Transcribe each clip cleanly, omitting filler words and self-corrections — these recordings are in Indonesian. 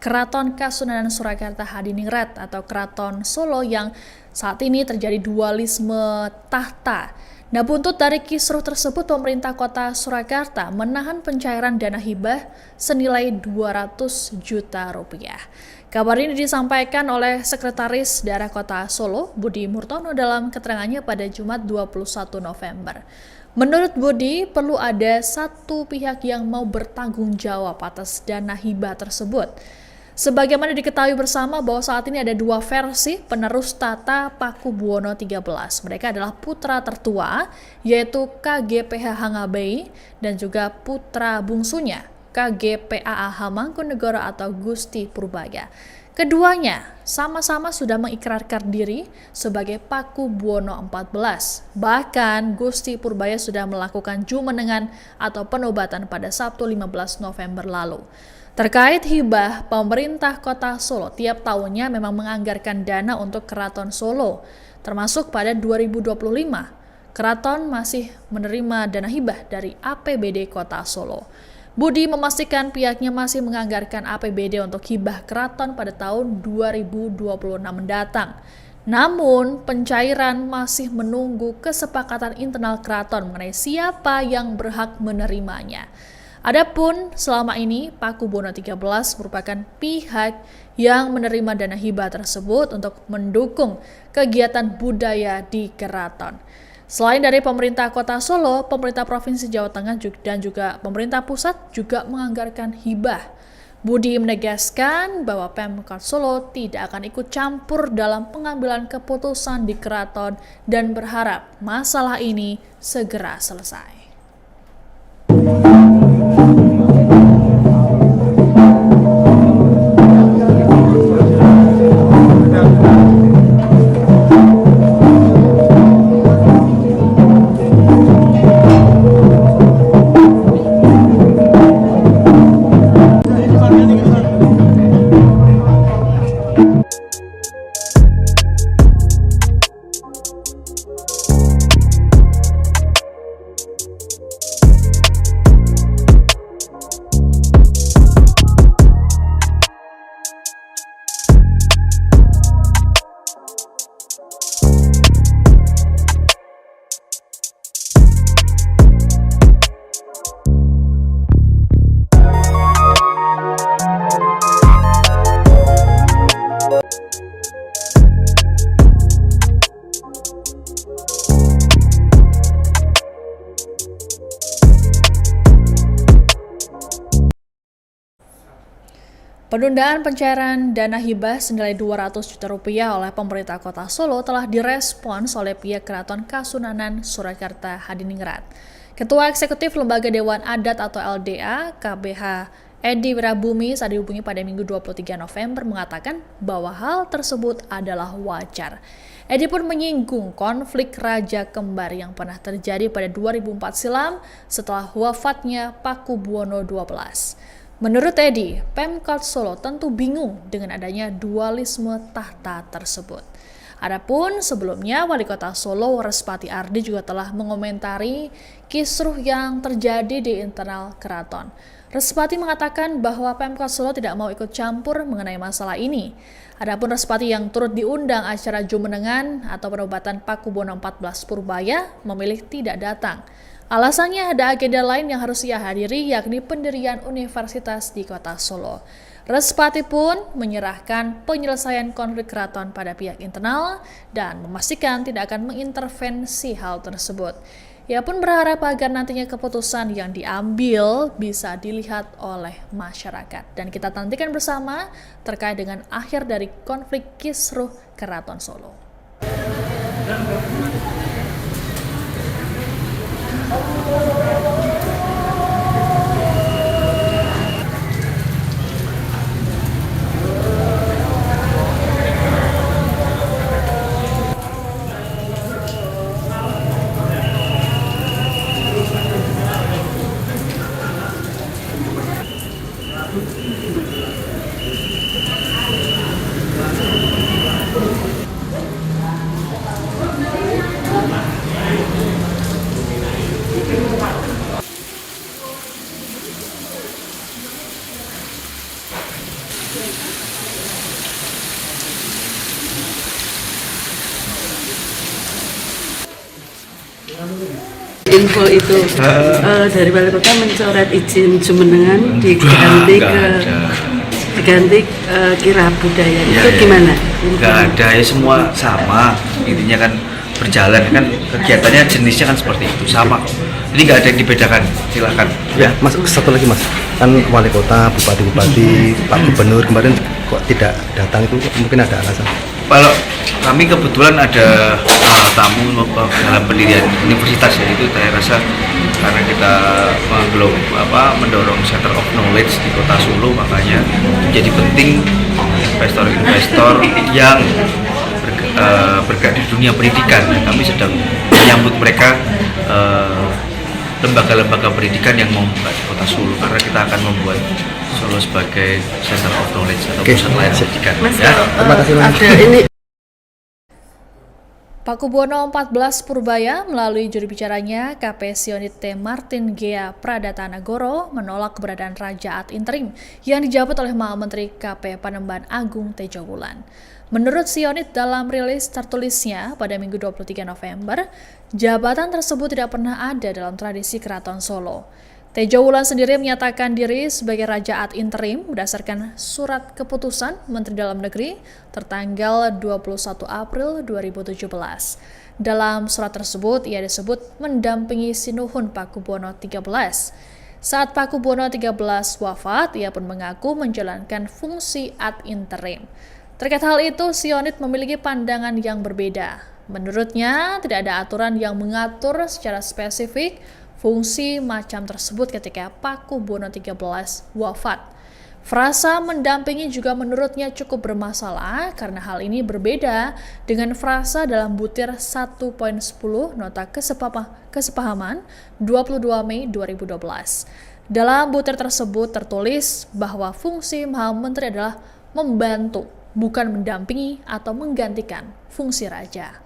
Keraton Kasunanan Surakarta Hadiningrat atau Keraton Solo yang saat ini terjadi dualisme tahta. Nah, buntut dari kisruh tersebut, pemerintah kota Surakarta menahan pencairan dana hibah senilai 200 juta rupiah. Kabar ini disampaikan oleh Sekretaris Daerah Kota Solo, Budi Murtono, dalam keterangannya pada Jumat 21 November. Menurut Budi, perlu ada satu pihak yang mau bertanggung jawab atas dana hibah tersebut. Sebagaimana diketahui bersama bahwa saat ini ada dua versi penerus tata Pakubuwono XIII. Mereka adalah putra tertua, yaitu KGPH Hangabei, dan juga putra bungsunya, KGPAA Hamangkunegoro atau Gusti Purbaya. Keduanya sama-sama sudah mengikrarkan diri sebagai Pakubuwono XIV. Bahkan Gusti Purbaya sudah melakukan jumenengan atau penobatan pada Sabtu 15 November lalu. Terkait hibah, pemerintah kota Solo tiap tahunnya memang menganggarkan dana untuk Keraton Solo, termasuk pada 2025. Keraton masih menerima dana hibah dari APBD Kota Solo. Budi memastikan pihaknya masih menganggarkan APBD untuk hibah keraton pada tahun 2026 mendatang. Namun, pencairan masih menunggu kesepakatan internal keraton mengenai siapa yang berhak menerimanya. Adapun selama ini Pakubuwono XIII merupakan pihak yang menerima dana hibah tersebut untuk mendukung kegiatan budaya di keraton. Selain dari pemerintah kota Solo, pemerintah Provinsi Jawa Tengah dan juga pemerintah pusat juga menganggarkan hibah. Budi menegaskan bahwa Pemkot Solo tidak akan ikut campur dalam pengambilan keputusan di keraton dan berharap masalah ini segera selesai. Penundaan pencairan dana hibah senilai 200 juta rupiah oleh pemerintah kota Solo telah direspons oleh pihak Keraton Kasunanan Surakarta Hadiningrat. Ketua Eksekutif Lembaga Dewan Adat atau LDA, KBH Edi Wirabumi saat dihubungi pada Minggu 23 November mengatakan bahwa hal tersebut adalah wajar. Edi pun menyinggung konflik Raja Kembar yang pernah terjadi pada 2004 silam setelah wafatnya Pakubuwono XII. Menurut Edi, Pemkot Solo tentu bingung dengan adanya dualisme tahta tersebut. Adapun sebelumnya, Wali Kota Solo Respati Ardi juga telah mengomentari kisruh yang terjadi di internal keraton. Respati mengatakan bahwa Pemkot Solo tidak mau ikut campur mengenai masalah ini. Adapun Respati yang turut diundang acara jumenengan atau penobatan Pakubuwono XIV Purbaya memilih tidak datang. Alasannya ada agenda lain yang harus ia hadiri, yakni pendirian universitas di kota Solo. Respati pun menyerahkan penyelesaian konflik keraton pada pihak internal dan memastikan tidak akan mengintervensi hal tersebut. Ia pun berharap agar nantinya keputusan yang diambil bisa dilihat oleh masyarakat. Dan kita nantikan bersama terkait dengan akhir dari konflik kisruh Keraton Solo. info itu dari wali kota mencoret izin Jumenengan diganti Kira Budaya itu gimana? Nggak ada ya, semua sama intinya kan, berjalan kan kegiatannya jenisnya kan seperti itu sama kok. Jadi nggak ada yang dibedakan, silakan. Ya Mas, satu lagi Mas, kan wali kota, bupati, Pak Gubernur kemarin kok tidak datang, itu mungkin ada alasan? Kalau kami kebetulan ada tamu dalam pendirian universitas ya, itu saya rasa karena kita mendorong center of knowledge di kota Solo, makanya jadi penting investor-investor yang bergerak di dunia pendidikan. Kami sedang menyambut mereka, lembaga-lembaga pendidikan yang mau membuka di kota Solo, karena kita akan membuat Solo sebagai center of knowledge atau pusat layanan pendidikan. Terima kasih Mas. Pakubuwono XIV Purbaya melalui juru bicaranya KP Sionit T. Martin Gea Pradatanagoro menolak keberadaan Raja ad interim yang dijabat oleh Menteri KP Panembahan Agung Tejo Wulan. Menurut Sionit dalam rilis tertulisnya pada Minggu 23 November, jabatan tersebut tidak pernah ada dalam tradisi Keraton Solo. Tejo Wulan sendiri menyatakan diri sebagai Raja ad interim berdasarkan surat keputusan Menteri Dalam Negeri tertanggal 21 April 2017. Dalam surat tersebut, ia disebut mendampingi Sinuhun Pakubuwono XIII. Saat Pakubuwono XIII wafat, ia pun mengaku menjalankan fungsi ad interim. Terkait hal itu, Sionit memiliki pandangan yang berbeda. Menurutnya, tidak ada aturan yang mengatur secara spesifik fungsi macam tersebut ketika Pakubuwono XIII wafat. Frasa mendampingi juga menurutnya cukup bermasalah karena hal ini berbeda dengan frasa dalam butir 1.10 Nota Kesepahaman 22 Mei 2012. Dalam butir tersebut tertulis bahwa fungsi Maha Menteri adalah membantu, bukan mendampingi atau menggantikan fungsi raja.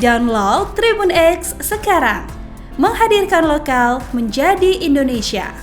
Download Tribun X sekarang, menghadirkan lokal menjadi Indonesia.